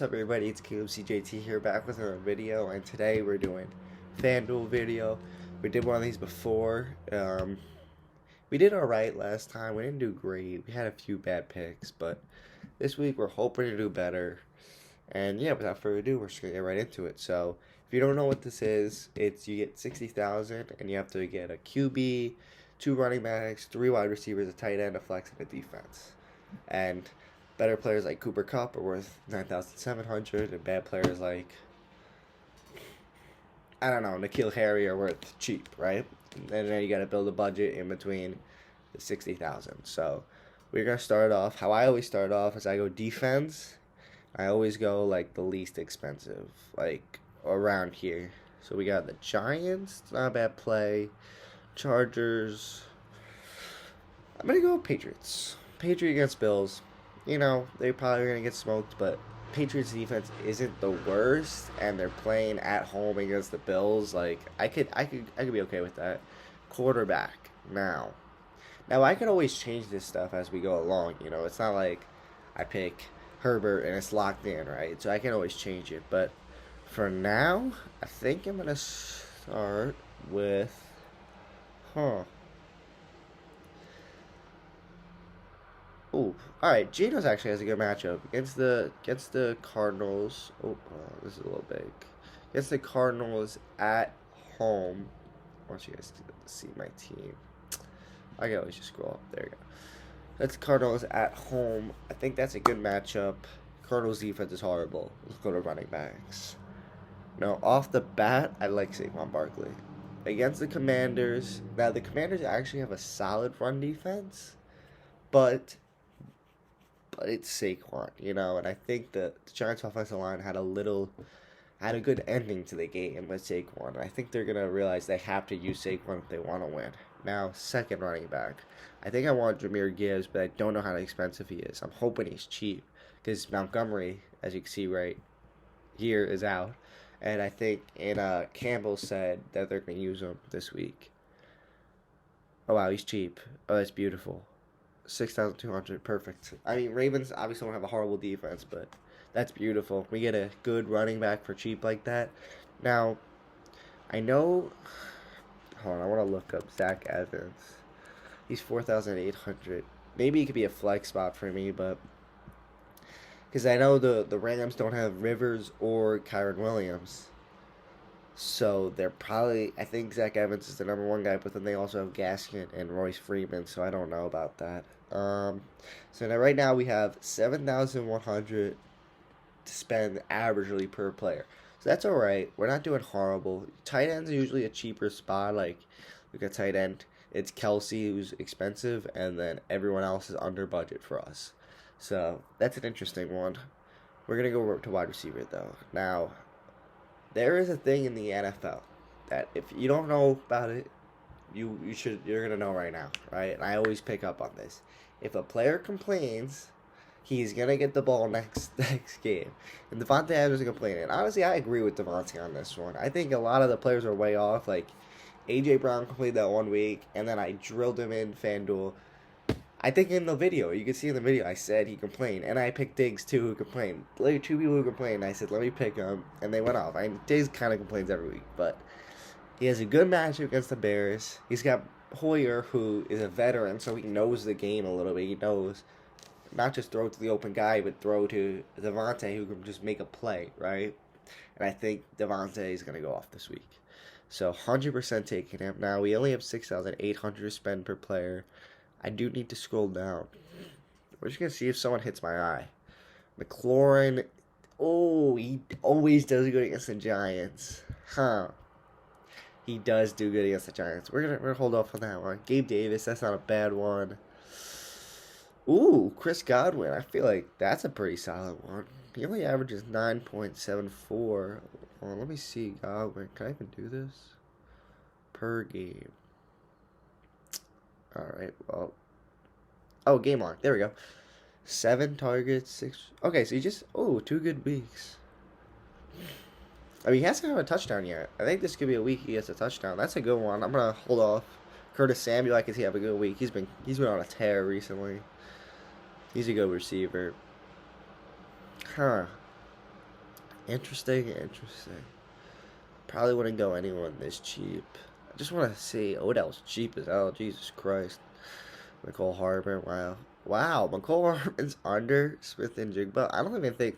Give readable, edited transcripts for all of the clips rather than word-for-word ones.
What's up everybody, it's CJT here back with another video, and today we're doing Fanduel video. We did one of these before. We did alright last time. We didn't do great. We had a few bad picks, but this week we're hoping to do better. And yeah, without further ado, we're just going to get right into it. So, if you don't know what this is, it's you get 60,000 and you have to get a QB, 2 running backs, 3 wide receivers, a tight end, a flex, and a defense. And better players like Cooper Kupp are worth 9,700, and bad players like, I don't know, N'Keal Harry are worth cheap, right? And then you got to build a budget in between the 60,000. So we're gonna start off. How I always start off is I go defense. I always go like the least expensive, like around here. So we got the Giants, not a bad play. Chargers. I'm gonna go Patriots. Patriot against Bills. You know, they're probably going to get smoked, but Patriots defense isn't the worst, and they're playing at home against the Bills. Like, I could be okay with that. Quarterback. Now I could always change this stuff as we go along, you know. It's not like I pick Herbert and it's locked in, right? So I can always change it, but for now, I think I'm going to start with Ooh, all right. Geno's actually has a good matchup against the Cardinals. Oh, this is a little big. Against the Cardinals at home. I want you guys to see my team. I can always just scroll up. There you go. That's Cardinals at home. I think that's a good matchup. Cardinals defense is horrible. Let's go to running backs. Now, off the bat, I like Saquon Barkley. Against the Commanders. Now, the Commanders actually have a solid run defense, but it's Saquon, you know, and I think the Giants' offensive line had a good ending to the game with Saquon. And I think they're gonna realize they have to use Saquon if they want to win. Now, second running back, I think I want Jahmyr Gibbs, but I don't know how expensive he is. I'm hoping he's cheap because Montgomery, as you can see right here, is out, and I think Campbell said that they're gonna use him this week. Oh wow, he's cheap. Oh, that's beautiful. 6,200, perfect. I mean, Ravens obviously don't have a horrible defense, but that's beautiful. We get a good running back for cheap like that. Now, I know. Hold on, I want to look up Zach Evans. He's 4,800. Maybe he could be a flex spot for me, but because I know the Rams don't have Rivers or Kyron Williams. So they're probably, I think Zach Evans is the number 1 guy, but then they also have Gaskin and Royce Freeman, so I don't know about that. So now right now we have 7,100 to spend averagely per player. So that's alright. We're not doing horrible. Tight ends are usually a cheaper spot. Like, we got tight end. It's Kelce, who's expensive, and then everyone else is under budget for us. So that's an interesting one. We're going to go to wide receiver, though. Now, there is a thing in the NFL that if you don't know about it, you're gonna know right now, right? And I always pick up on this. If a player complains, he's gonna get the ball next game. And Davantae Adams is complaining. And honestly, I agree with Davantae on this one. I think a lot of the players are way off. Like AJ Brown complained that 1 week, and then I drilled him in Fanduel. I think in the video, you can see in the video, I said he complained, and I picked Diggs too, who complained. Like 2 people who complained. I said, let me pick him, and they went off. Diggs kind of complains every week, but he has a good matchup against the Bears. He's got Hoyer, who is a veteran, so he knows the game a little bit. He knows not just throw to the open guy, but throw to Davantae, who can just make a play, right? And I think Davantae is going to go off this week. So 100% taking him. Now, we only have 6,800 to spend per player. I do need to scroll down. We're just going to see if someone hits my eye. McLaurin. Oh, he always does good against the Giants. Huh. He does do good against the Giants. We're gonna hold off on that one. Gabe Davis, that's not a bad one. Ooh, Chris Godwin. I feel like that's a pretty solid one. He only averages 9.74. Well, let me see Godwin. Can I even do this? Per game. Alright, well. Oh, game log. There we go. 7 targets, 6. Okay, so he just. Oh, 2 good weeks. I mean, he hasn't had a touchdown yet. I think this could be a week he gets a touchdown. That's a good one. I'm going to hold off. Curtis Samuel, I can see have a good week. He's been on a tear recently. He's a good receiver. Huh. Interesting. Probably wouldn't go anyone this cheap. I just want to see Odell's cheap as hell. Jesus Christ. Nicole Hardman, wow. Wow, McCole Hardman's under Smith-Njiba. I don't even think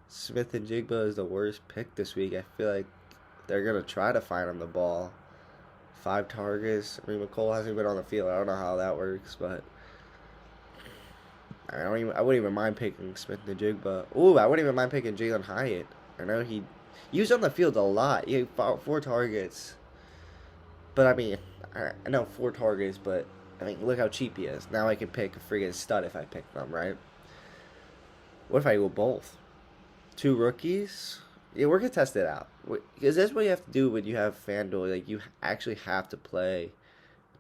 Smith-Njiba is the worst pick this week. I feel like they're going to try to find him the ball. 5 targets. I mean, McCole hasn't been on the field. I don't know how that works, but I wouldn't even mind picking Smith-Njiba. Ooh, I wouldn't even mind picking Jalyn Hyatt. I know he was on the field a lot. He had 4 targets. But I mean, I know 4 targets, but I mean, look how cheap he is. Now I can pick a friggin' stud if I pick them, right? What if I go both? 2 rookies? Yeah, we're gonna test it out. Because that's what you have to do when you have Fanduel. Like, you actually have to play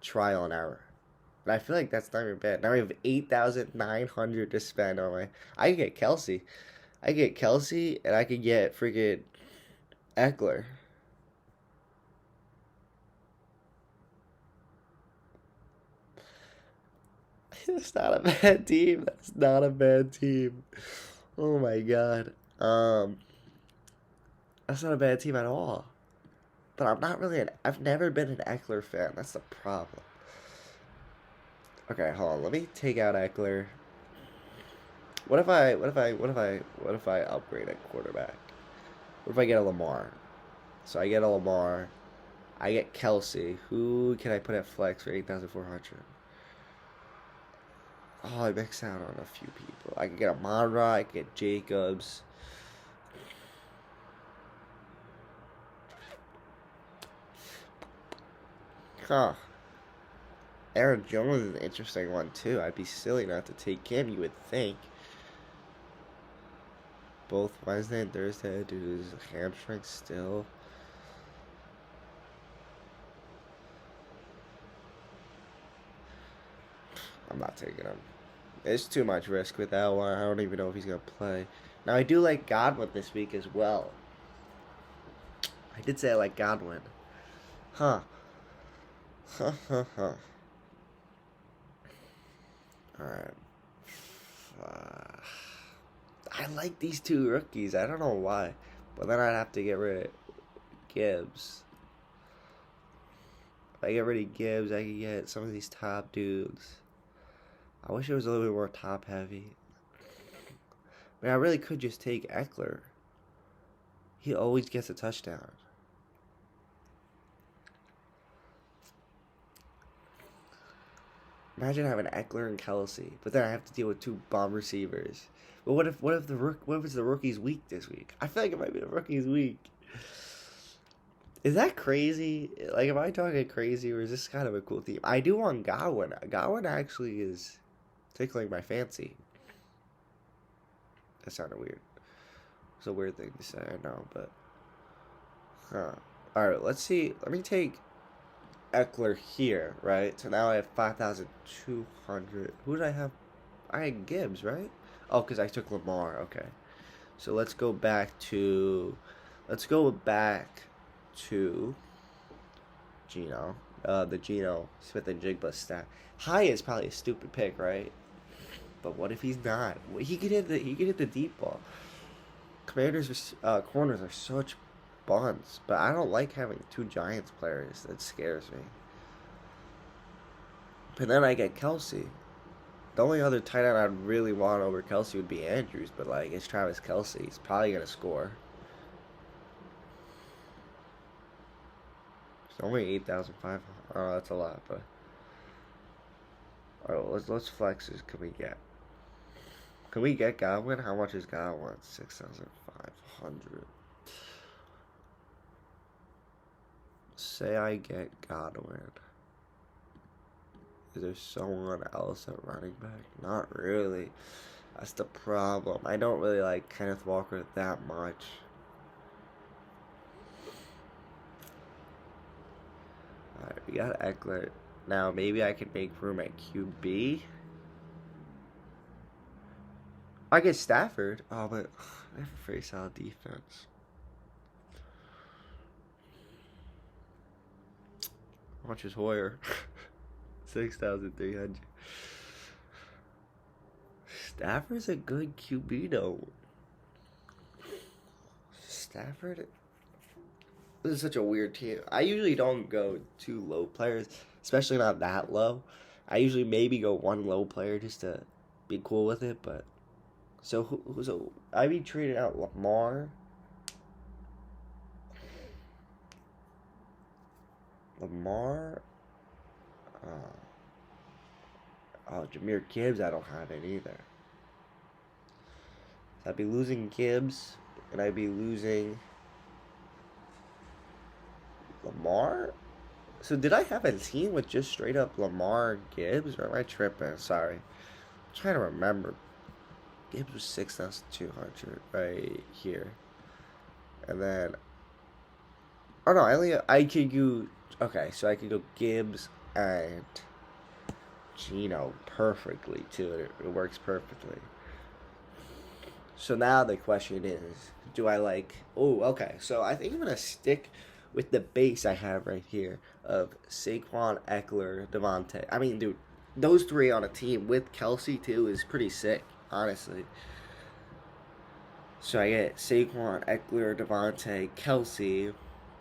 trial and error. And I feel like that's not even bad. Now we have 8,900 to spend on my... I can get Kelce. And I can get friggin' Ekler. That's not a bad team. Oh my god. That's not a bad team at all. But I'm not really I've never been an Ekler fan. That's the problem. Okay, hold on. Let me take out Ekler. What if I upgrade at quarterback? What if I get a Lamar? So I get a Lamar. I get Kelce. Who can I put at flex for 8,400? Oh, I mixed out on a few people. I can get a Monra. I can get Jacobs. Huh. Aaron Jones is an interesting one, too. I'd be silly not to take him, you would think. Both Wednesday and Thursday, dude, his hamstring still. I'm not taking him. It's too much risk with that one. I don't even know if he's going to play. Now, I do like Godwin this week as well. I did say I like Godwin. Huh. Alright. I like these 2 rookies. I don't know why. But then I'd have to get rid of Gibbs. If I get rid of Gibbs, I can get some of these top dudes. I wish it was a little bit more top heavy. I mean, I really could just take Ekler. He always gets a touchdown. Imagine having Ekler and Kelce, but then I have to deal with 2 bomb receivers. But what if it's the rookie's week this week? I feel like it might be the rookie's week. Is that crazy? Like, am I talking crazy, or is this kind of a cool team? I do want Godwin. Godwin actually is tickling my fancy. That sounded weird. It's a weird thing to say, I know, but... Huh. Alright, let's see. Let me take Ekler here, right? So now I have 5,200. Who did I have? I had Gibbs, right? Oh, because I took Lamar. Okay. So let's go back to Gino. The Gino Smith-Njiba stat. Hyatt is probably a stupid pick, right? But what if he's not? He could hit the deep ball. Commanders' corners are such buns, but I don't like having 2 Giants players. That scares me. But then I get Kelce. The only other tight end I'd really want over Kelce would be Andrews, but like, it's Travis Kelce. He's probably gonna score. It's only 8,500. Oh, that's a lot, but alright, let's flex this. Can we get Godwin? How much is Godwin? 6,500. Say I get Godwin. Is there someone else at running back? Not really. That's the problem. I don't really like Kenneth Walker that much. Alright, we got Ekler. Now, maybe I can make room at QB. I get Stafford. Oh, but they have a very solid defense. How much is Hoyer? 6,300. Stafford's a good QB though. Stafford. This is such a weird team. I usually don't go too low players, especially not that low. I usually maybe go one low player just to be cool with it. But so I be trading out Lamar. Jahmyr Gibbs, I don't have it either. So I'd be losing Gibbs, and I'd be losing Lamar? So did I have a team with just straight up Lamar Gibbs, or am I tripping? Sorry. I'm trying to remember. Gibbs was 6,200 right here. And then... Oh no, I could go... Okay, so I could go Gibbs and Geno perfectly, too. It works perfectly. So now the question is, do I like... Oh, okay. So I think I'm going to stick with the base I have right here of Saquon, Ekler, Davantae. I mean, dude, those three on a team with Kelce, too, is pretty sick, honestly. So I get Saquon, Ekler, Davantae, Kelce,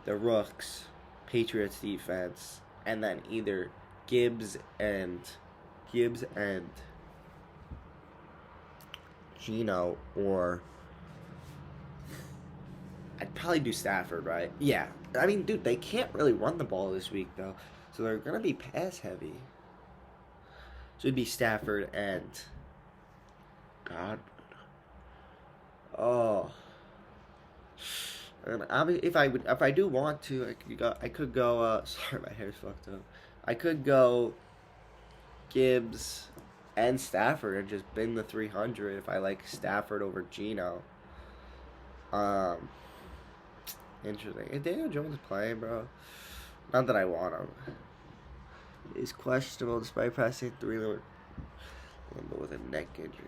the Rooks, Patriots defense, and then either Gibbs and Geno, or I'd probably do Stafford, right? Yeah. I mean, dude, they can't really run the ball this week, though. So they're going to be pass heavy. So it'd be Stafford and Godwin. Oh. And if I do want to, I could go. Sorry, my hair's fucked up. I could go Gibbs and Stafford and just bin the 300 if I like Stafford over Geno. Interesting. Is Daniel Jones playing, bro? Not that I want him. He's questionable despite passing 3 with a neck injury.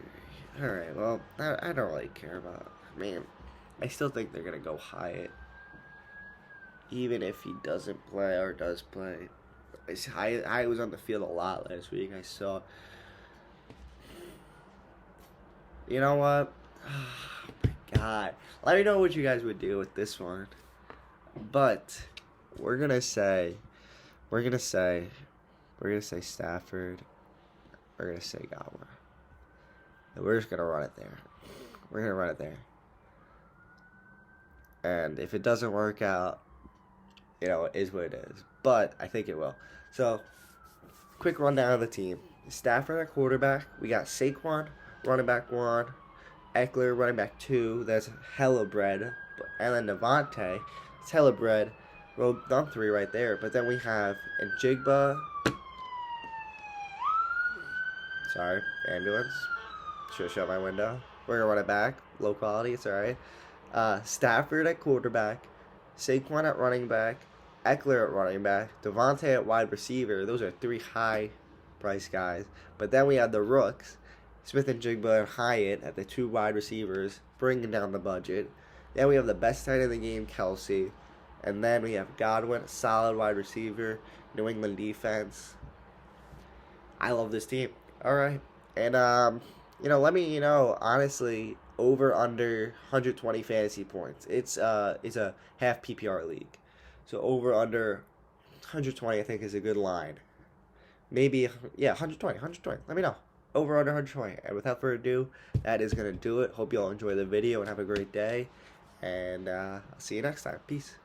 Alright, well, I don't really care about it. Man, I still think they're going to go Hyatt. Even if he doesn't play or does play. Hyatt was on the field a lot last week. I saw. You know what? Oh my God. Let me know what you guys would do with this one. But we're gonna say Stafford. We're gonna say Godwin. And we're just gonna run it there. We're gonna run it there. And if it doesn't work out, you know, it is what it is. But I think it will. So, quick rundown of the team. Stafford at quarterback. We got Saquon, running back 1. Ekler, running back 2. That's hella bread. And then Davantae, it's hella bread. Well, done 3 right there. But then we have Njigba. Sorry, ambulance. Should have shut my window. We're going to run it back. Low quality, it's alright. Stafford at quarterback. Saquon at running back. Ekler at running back. Davantae at wide receiver. Those are 3 high price guys. But then we have the Rooks. Smith-Njiba and Hyatt at the 2 wide receivers, bringing down the budget. Then we have the best tight end in the game, Kelce. And then we have Godwin, a solid wide receiver. New England defense. I love this team. Alright. And, let me, honestly, over under 120 fantasy points. It's a half PPR league. So over under 120 I think is a good line. Maybe 120. Let me know. Over under 120. And without further ado, that is going to do it. Hope you all enjoy the video and have a great day. And I'll see you next time. Peace.